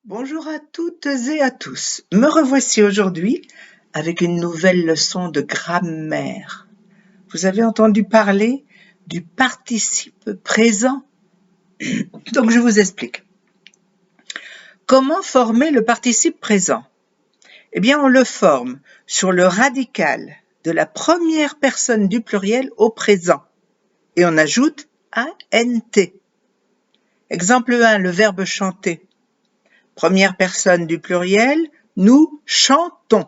Bonjour à toutes et à tous. Me revoici aujourd'hui avec une nouvelle leçon de grammaire. Vous avez entendu parler du participe présent? Donc je vous explique. Comment former le participe présent? Eh bien, on le forme sur le radical de la première personne du pluriel au présent et on ajoute ANT. Exemple 1, le verbe chanter. Première personne du pluriel, nous chantons.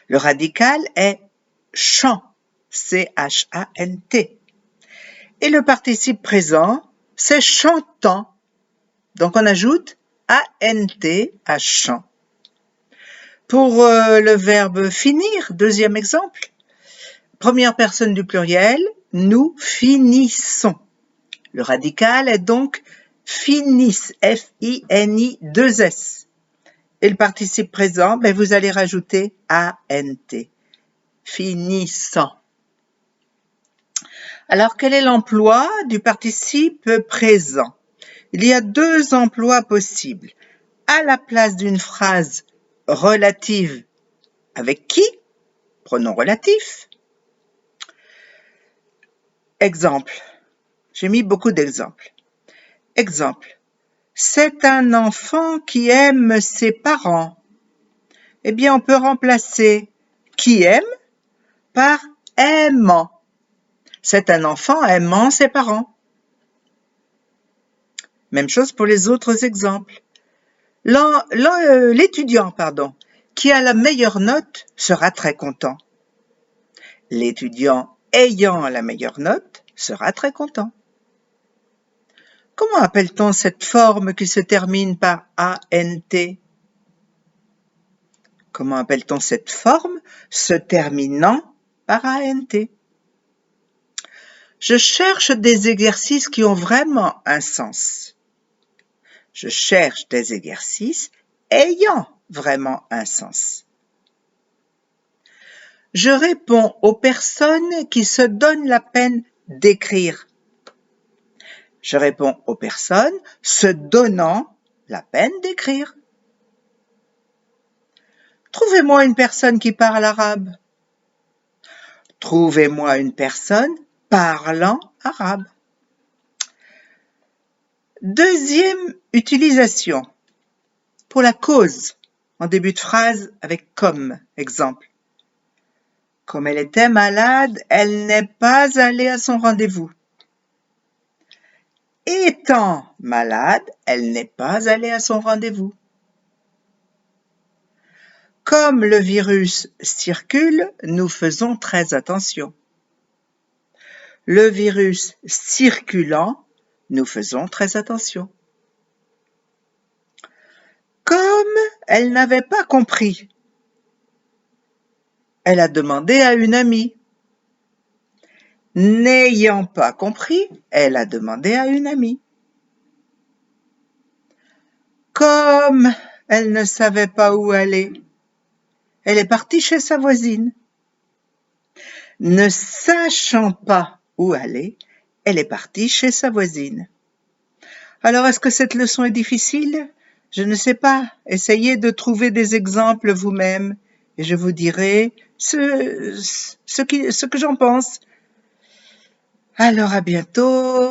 Le radical est chant, C-H-A-N-T. Et le participe présent, c'est chantant. Donc on ajoute A-N-T à chant. Pour le verbe finir, deuxième exemple, première personne du pluriel, nous finissons. Le radical est donc finissent, F-I-N-I-2-S. Et le participe présent, vous allez rajouter A-N-T, finissant. Alors, quel est l'emploi du participe présent? Il y a deux emplois possibles. À la place d'une phrase relative avec qui? Pronom relatif. Exemple. J'ai mis beaucoup d'exemples. Exemple. C'est un enfant qui aime ses parents. Eh bien, on peut remplacer qui aime par aimant. C'est un enfant aimant ses parents. Même chose pour les autres exemples. L'étudiant, qui a la meilleure note sera très content. L'étudiant ayant la meilleure note sera très content. Comment appelle-t-on cette forme qui se termine par ANT? Comment appelle-t-on cette forme se terminant par ANT? Je cherche des exercices qui ont vraiment un sens. Je cherche des exercices ayant vraiment un sens. Je réponds aux personnes qui se donnent la peine d'écrire. Je réponds aux personnes se donnant la peine d'écrire. Trouvez-moi une personne qui parle arabe. Trouvez-moi une personne parlant arabe. Deuxième utilisation, pour la cause, en début de phrase avec comme exemple. Comme elle était malade, elle n'est pas allée à son rendez-vous. Étant malade, elle n'est pas allée à son rendez-vous. Comme le virus circule, nous faisons très attention. Le virus circulant, nous faisons très attention. Comme elle n'avait pas compris, elle a demandé à une amie. N'ayant pas compris, elle a demandé à une amie. Comme elle ne savait pas où aller, elle est partie chez sa voisine. Ne sachant pas où aller, elle est partie chez sa voisine. Alors, est-ce que cette leçon est difficile? Je ne sais pas. Essayez de trouver des exemples vous-même et je vous dirai ce que j'en pense. Alors, à bientôt.